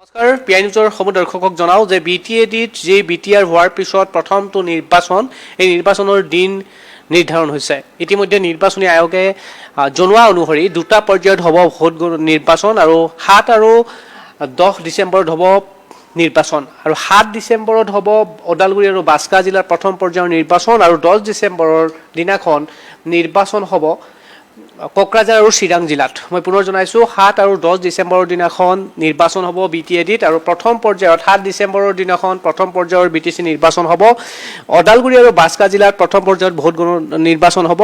নমস্কাৰ পিআই নিউজৰ সমূহ দৰ্শকক জনাও যে বিটিএডিত যি বিটিআৰ হোৱাৰ পিছত প্ৰথমটো নিৰ্বাচন এই নিৰ্বাচনৰ দিন নিৰ্ধাৰণ হৈছে। ইতিমধ্যে নিৰ্বাচনী আয়োগে জনোৱা অনুসৰি দুটা পৰ্যায়ত হ'ব ভোট নিৰ্বাচন আৰু 7 আৰু 10 ডিচেম্বৰত হ'ব নিৰ্বাচন আৰু 7 ডিচেম্বৰত হ'ব ওদালগুৰি আৰু বাস্কা জিলাৰ প্ৰথম পৰ্যায়ৰ নিৰ্বাচন আৰু 10 ডিচেম্বৰৰ দিনাখন নিৰ্বাচন হ'ব কোকৰাঝাৰ আৰু চিৰাং জিলাত। মই পুনৰ জনাইছোঁ 7 আৰু 10 ডিচেম্বৰৰ দিনাখন নিৰ্বাচন হ'ব বিটিএডিত আৰু প্ৰথম পৰ্যায়ত 7 ডিচেম্বৰৰ দিনাখন প্ৰথম পৰ্যায়ৰ বিটিচি নিৰ্বাচন হ'ব। ওদালগুৰি আৰু বাস্কা জিলাত প্ৰথম পৰ্যায়ত নিৰ্বাচন হ'ব,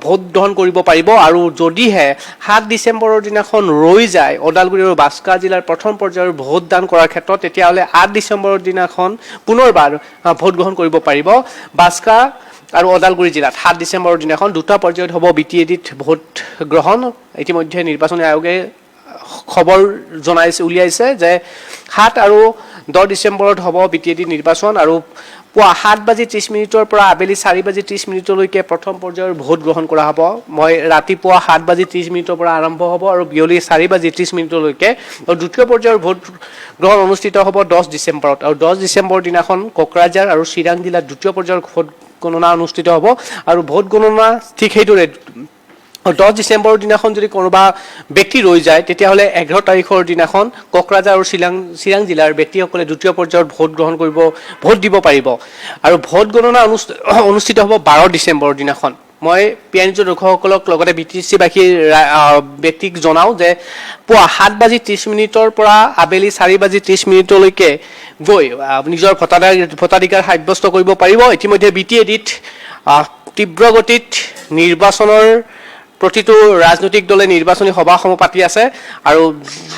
ভোট গ্ৰহণ কৰিব পাৰিব আৰু যদিহে 7 ডিচেম্বৰৰ দিনাখন ৰৈ যায় ওদালগুৰি আৰু বাস্কা জিলাৰ প্ৰথম পৰ্যায়ৰ ভোটদান কৰাৰ ক্ষেত্ৰত তেতিয়াহ'লে 8 ডিচেম্বৰৰ দিনাখন পুনৰবাৰ ভোট গ্ৰহণ কৰিব পাৰিব। বাস্কা আৰু ওদালগুৰি জিলাত 7 ডিচেম্বৰৰ দিনাখন দুটা পৰ্যায়ত হ'ব বিটিএডিত ভোট গ্ৰহণ। ইতিমধ্যে নিৰ্বাচনী আয়োগে খবৰ উলিয়াইছে যে 7 আৰু 10 ডিচেম্বৰত হ'ব বিটিএডিত নিৰ্বাচন আৰু পুৱা 7:30 পৰা আবেলি 4:30 প্ৰথম পৰ্যায়ৰ ভোট গ্ৰহণ কৰা হ'ব। ৰাতিপুৱা 7:30 পৰা আৰম্ভ হ'ব আৰু বিয়লি 4:30 আৰু দ্বিতীয় পৰ্যায়ৰ ভোট গ্ৰহণ অনুষ্ঠিত হ'ব 10 ডিচেম্বৰত আৰু 10 ডিচেম্বৰ দিনাখন কোকৰাঝাৰ আৰু চিৰাং জিলাত দ্বিতীয় পৰ্যায়ৰ ভোট গণনা অনুষ্ঠিত হ'ব আৰু ভোট গণনা ঠিক সেইদৰে 10 ডিচেম্বৰৰ দিনাখন যদি কোনোবা ব্যক্তি ৰৈ যায় তেতিয়াহ'লে 11 তাৰিখৰ দিনাখন কোকৰাঝাৰ আৰু চিৰাং জিলাৰ ব্যক্তিসকলে দ্বিতীয় পৰ্যায়ত ভোট দিব পাৰিব আৰু ভোট গণনা অনুষ্ঠিত হ'ব 12 ডিচেম্বৰৰ দিনাখন। মই পিআই নিউজৰ দৰ্শকসকলক লগতে বিটিচিবাসী ব্যক্তিক জনাওঁ যে পুৱা 7:30 পৰা আবেলি 4:30 গৈ নিজৰ ভোটাধিকাৰ সাব্যস্ত কৰিব পাৰিব। ইতিমধ্যে বিটিএডিত তীব্ৰ গতিত নিৰ্বাচনৰ প্ৰতিটো ৰাজনৈতিক দলে নিৰ্বাচনী সভাসমূহ পাতি আছে আৰু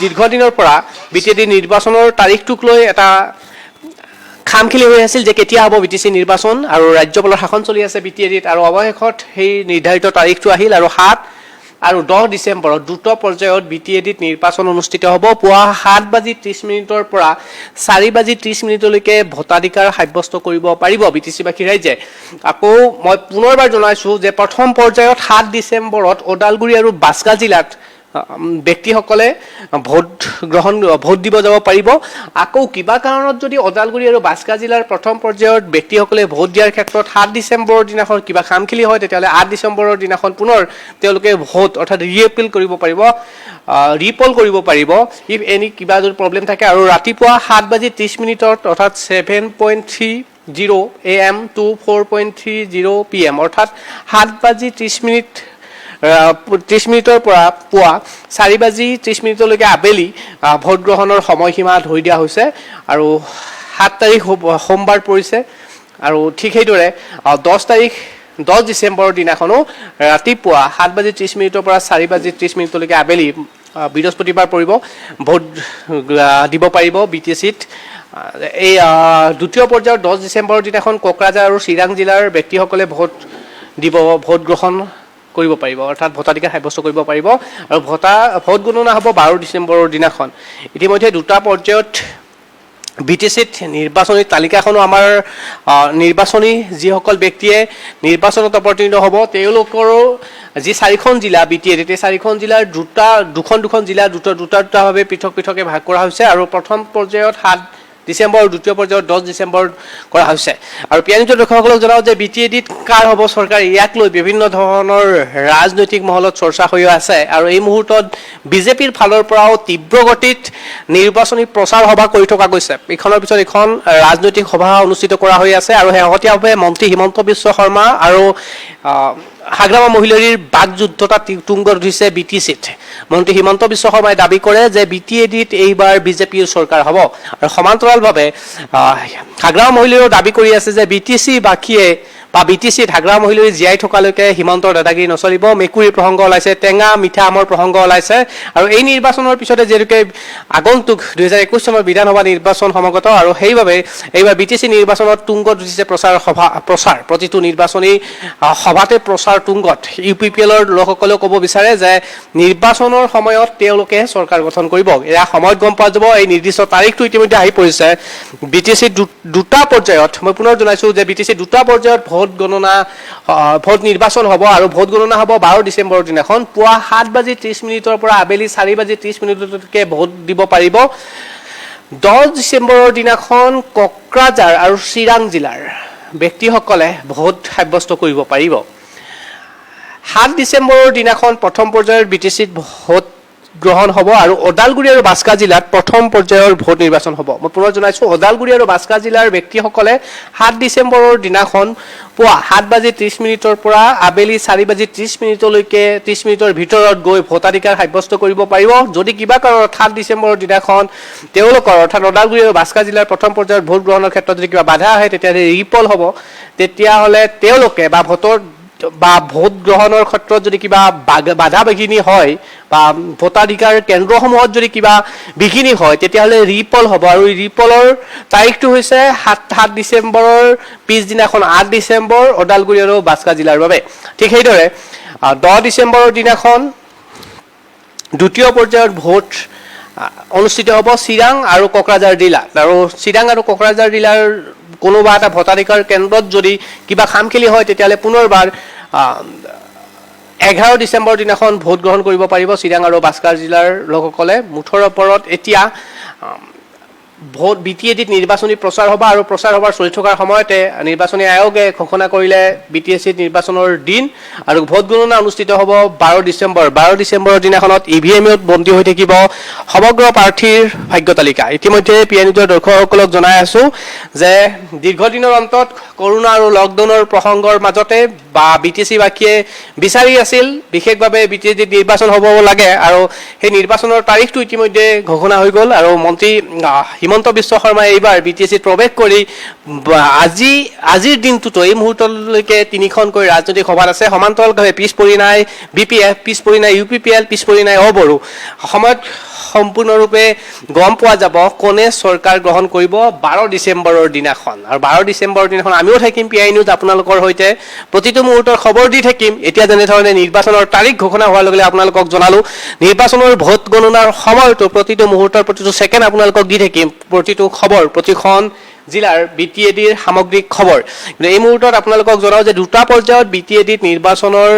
দীৰ্ঘদিনৰ পৰা বিটিএডি নিৰ্বাচনৰ তাৰিখটোক লৈ এটা খামখেলি হৈ আছিল যে কেতিয়া হ'ব বিটিচি নিৰ্বাচন আৰু ৰাজ্যপালৰ শাসন চলি আছে বিটিএডিত আৰু অৱশেষত সেই নিৰ্ধাৰিত তাৰিখটো আহিল আৰু 7 আৰু 10 ডিচেম্বৰত দুটা পৰ্যায়ত বিটিএডিত নিৰ্বাচন অনুষ্ঠিত হ'ব। পুৱা 7:30 পৰা 4:30 ভোটাধিকাৰ সাব্যস্ত কৰিব পাৰিব বিটিচিবাসী ৰাইজে। আকৌ মই পুনৰবাৰ জনাইছোঁ যে প্ৰথম পৰ্যায়ত 7 ডিচেম্বৰত ওদালগুৰি আৰু বাস্কা জিলাত ব্যক্তিসকলে ভোট দিব যাব পাৰিব। আকৌ কিবা কাৰণত যদি ওদালগুৰি আৰু বাস্কা জিলাৰ প্ৰথম পৰ্যায়ত ব্যক্তিসকলে ভোট দিয়াৰ ক্ষেত্ৰত 7 ডিচেম্বৰৰ দিনাখন কিবা খামখেলি হয় তেতিয়াহ'লে 8 ডিচেম্বৰৰ দিনাখন পুনৰ তেওঁলোকে ভোট অৰ্থাৎ ৰিপল কৰিব পাৰিব ইফ এনি কিবা যদি প্ৰব্লেম থাকে। আৰু ৰাতিপুৱা 7:30 অৰ্থাৎ 7:30 AM to 4:30 PM অৰ্থাৎ 7:30 পৰা পুৱা 4:30 আবেলি ভোট গ্ৰহণৰ সময়সীমা ধৰি দিয়া হৈছে আৰু 7 তাৰিখ সোমবাৰ পৰিছে আৰু ঠিক সেইদৰে 10 ডিচেম্বৰৰ দিনাখনো ৰাতিপুৱা 7:30 পৰা 4:30 আবেলি বৃহস্পতিবাৰ পৰিব, ভোট দিব পাৰিব বিটিচিত। এই দ্বিতীয় পৰ্যায়ৰ 10 ডিচেম্বৰৰ দিনাখন কোকৰাঝাৰ আৰু চিৰাং জিলাৰ ব্যক্তিসকলে ভোট গ্ৰহণ কৰিব পাৰিব অৰ্থাৎ ভোটাধিকাৰ সাব্যস্ত কৰিব পাৰিব আৰু ভোট গণনা হ'ব 12 ডিচেম্বৰৰ দিনাখন। ইতিমধ্যে দুটা পৰ্যায়ত বিটিচিত নিৰ্বাচনী তালিকাখনো আমাৰ নিৰ্বাচনী যিসকল ব্যক্তিয়ে নিৰ্বাচনত অৱতীৰ্ণ হ'ব তেওঁলোকৰো যি 4খন জিলা বিটিএডিত এই 4খন জিলাৰ দুখন জিলা দুটাভাৱে পৃথকে ভাগ কৰা হৈছে আৰু প্ৰথম পৰ্যায়ত 7 ডিচেম্বৰ আৰু দ্বিতীয় পৰ্যায়ত 10 ডিচেম্বৰ কৰা হৈছে। আৰু পিআই নিউজৰ দৰ্শকসকলক জনাওঁ যে বিটিএডিত কাৰ হ'ব চৰকাৰ ইয়াক লৈ বিভিন্ন ধৰণৰ ৰাজনৈতিক মহলত চৰ্চা হৈ আছে আৰু এই মুহূৰ্তত বিজেপিৰ ফালৰ পৰাও তীব্ৰ গতিত নিৰ্বাচনী প্ৰচাৰ সভা কৰি থকা গৈছে। ইখনৰ পিছত এখন ৰাজনৈতিক সভা অনুষ্ঠিত কৰা হৈ আছে আৰু শেহতীয়াভাৱে মন্ত্ৰী হিমন্ত বিশ্ব শৰ্মা আৰু হাগ্ৰামা মহিলাৰীৰ বাকযুদ্ধতা তুংগত উঠিছে বিটিচিত। মন্ত্ৰী হিমন্ত বিশ্ব শৰ্মাই দাবী কৰে যে বিটিএডিত এইবাৰ বিজেপিৰ চৰকাৰ হ'ব আৰু সমান্তৰালভাৱে হাগ্ৰামা মহিলাৰীয়েও দাবী কৰি আছে যে বিটিচিত হাগ্ৰামা মহিলাৰী জীয়াই থকালৈকে হিমন্তৰ দাদাগিৰি নচলিব। মেকুৰীৰ প্ৰসংগ ওলাইছে, টেঙা মিঠা আমৰ প্ৰসংগ ওলাইছে আৰু এই নিৰ্বাচনৰ পিছতে যিহেতুকে আগন্তুক 2021 চনৰ বিধানসভা নিৰ্বাচন সমাগত আৰু সেইবাবে এইবাৰ বিটিচি নিৰ্বাচনত তুংগত উঠিছে প্ৰচাৰ প্ৰতিটো নিৰ্বাচনী সভাতে প্ৰচাৰ তুংগত। UPPLৰ লোকসকলেও ক'ব বিচাৰে যে নিৰ্বাচনৰ সময়ত তেওঁলোকে চৰকাৰ গঠন কৰিব। এয়া সময়ত গম পোৱা যাব। এই নিৰ্দিষ্ট তাৰিখটো ইতিমধ্যে আহি পৰিছে। বিটিচিত দুটা পৰ্যায়ত মই পুনৰ জনাইছোঁ যে বিটিচিত দুটা পৰ্যায়ত ভোট নিৰ্বাচন হ'ব আৰু ভোট গণনা হ'ব 12 ডিচেম্বৰৰ দিনাখন পুৱা 7:30 পৰা আবেলি 4:30 ভোট দিব পাৰিব। 10 ডিচেম্বৰৰ দিনাখন কোকৰাঝাৰ আৰু চিৰাং জিলাৰ ব্যক্তিসকলে ভোট সাব্যস্ত কৰিব পাৰিব। 7 ডিচেম্বৰৰ দিনাখন প্ৰথম পৰ্যায়ৰ বিটিচিত ভোট গ্ৰহণ হ'ব আৰু ওদালগুৰি আৰু বাস্কা জিলাত প্ৰথম পৰ্যায়ৰ ভোট নিৰ্বাচন হ'ব। মই পুনৰ জনাইছোঁ, ওদালগুৰি আৰু বাস্কা জিলাৰ ব্যক্তিসকলে 7 ডিচেম্বৰৰ দিনাখন পুৱা 7:30 পৰা আবেলি 4:30 30 মিনিটৰ ভিতৰত গৈ ভোটাধিকাৰ সাব্যস্ত কৰিব পাৰিব। যদি কিবা কাৰণত 7 ডিচেম্বৰৰ দিনাখন তেওঁলোকৰ অৰ্থাৎ ওদালগুৰি আৰু বাস্কা জিলাৰ প্ৰথম পৰ্যায়ৰ ভোট গ্ৰহণৰ ক্ষেত্ৰত যদি কিবা বাধা আহে তেতিয়াহ'লে ৰিপল হ'ব। তেতিয়াহ'লে তেওঁলোকে ভোট গ্ৰহণৰ ক্ষেত্ৰত যদি কিবা বাধা বিঘিনি হয় বা ভোটাধিকাৰ কেন্দ্ৰসমূহত যদি কিবা বিঘিনি হয় তেতিয়াহ'লে ৰিপল হ'ব আৰু ৰিপলৰ তাৰিখটো হৈছে 7 ডিচেম্বৰৰ পিছদিনাখন 8 ডিচেম্বৰ ওদালগুৰি আৰু বাস্কা জিলাৰ বাবে। ঠিক সেইদৰে 10 ডিচেম্বৰৰ দিনাখন দ্বিতীয় পৰ্যায়ৰ ভোট অনুষ্ঠিত হ'ব চিৰাং আৰু কোকৰাঝাৰ জিলাত। আৰু চিৰাং আৰু কোকৰাঝাৰ জিলাৰ কোনোবা এটা ভোটাধিকাৰ কেন্দ্ৰত যদি কিবা খামখেলি হয় তেতিয়াহ'লে পুনৰবাৰ 11 ডিচেম্বৰ দিনাখন ভোট গ্ৰহণ কৰিব পাৰিব চিৰাং আৰু বাস্কাৰ জিলাৰ লোকসকলে। মুঠৰ ওপৰত এতিয়া ভোট BTADত নিৰ্বাচনী প্ৰচাৰ সভা আৰু প্ৰচাৰ সভাৰ চলি থকাৰ সময়তে নিৰ্বাচনী আয়োগে ঘোষণা কৰিলে BTACত নিৰ্বাচনৰ দিন আৰু ভোট গণনা অনুষ্ঠিত হ'ব 12 ডিচেম্বৰ। 12 ডিচেম্বৰৰ দিনাখনত EVMত বন্দী হৈ থাকিব সমগ্ৰ প্ৰাৰ্থীৰ ভাগ্য তালিকা। ইতিমধ্যে PI নিউজৰ দৰ্শকসকলক জনাই আছোঁ যে দীৰ্ঘদিনৰ অন্তত কৰোনা আৰু লকডাউনৰ প্ৰসংগৰ মাজতে BTACবাসীয়ে বিচাৰি আছিল বিশেষভাৱে BTACত নিৰ্বাচন হ'ব লাগে আৰু সেই নিৰ্বাচনৰ তাৰিখটো ইতিমধ্যে ঘোষণা হৈ গ'ল আৰু মন্ত্ৰী হিমন্ত বিশ্ব শৰ্মাই এইবাৰ BTACত প্ৰৱেশ কৰি আজিৰ দিনটোতো এই মুহূৰ্তলৈকে 3খনকৈ ৰাজনৈতিক সভাত আছে। সমান্তৰালভাৱে পিছ পৰি নাই BPF, পিছ পৰি নাই UPPL, পিছ পৰি নাই অবড়ো। সময়ত সম্পূৰ্ণৰূপে গম পোৱা যাব কোনে চৰকাৰ গ্ৰহণ কৰিব 12 ডিচেম্বৰৰ দিনাখন। আৰু 12 ডিচেম্বৰৰ দিনাখন আমিও থাকিম PI নিউজ আপোনালোকৰ সৈতে প্ৰতিটো মুহূৰ্তৰ খবৰ দি থাকিম। এতিয়া যেনেধৰণে নিৰ্বাচনৰ তাৰিখ ঘোষণা হোৱাৰ লগে লগে আপোনালোকক জনালোঁ, নিৰ্বাচনৰ ভোট গণনাৰ সময়তো প্ৰতিটো মুহূৰ্তৰ প্ৰতিটো ছেকেণ্ড আপোনালোকক দি থাকিম প্ৰতিটো খবৰ, প্ৰতিখন জিলাৰ BTADৰ সামগ্ৰিক খবৰ। কিন্তু এই মুহূৰ্তত আপোনালোকক জনাওঁ যে দুটা পৰ্যায়ত BTADত নিৰ্বাচনৰ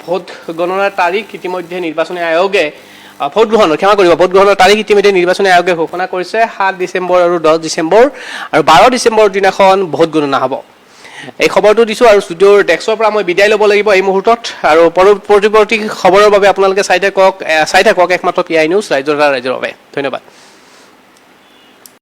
ভোট গণনাৰ তাৰিখ ইতিমধ্যে নিৰ্বাচনী আয়োগে ভোট গ্ৰহণৰ তাৰিখ ইতিমধ্যে নিৰ্বাচনী আয়োগে ঘোষণা কৰিছে 7 ডিচেম্বৰ আৰু 10 ডিচেম্বৰ আৰু 12 ডিচেম্বৰৰ দিনাখন ভোট গণনা হ'ব। এই খবৰটো দিছোঁ আৰু ষ্টুডিঅ'ৰ ডেস্কৰ পৰা মই বিদায় ল'ব লাগিব এই মুহূৰ্তত। আৰু পৰৱৰ্তী খবৰৰ বাবে আপোনালোকে চাই থাকক একমাত্ৰ PI নিউজ, ৰাইজৰ বাবে। ধন্যবাদ।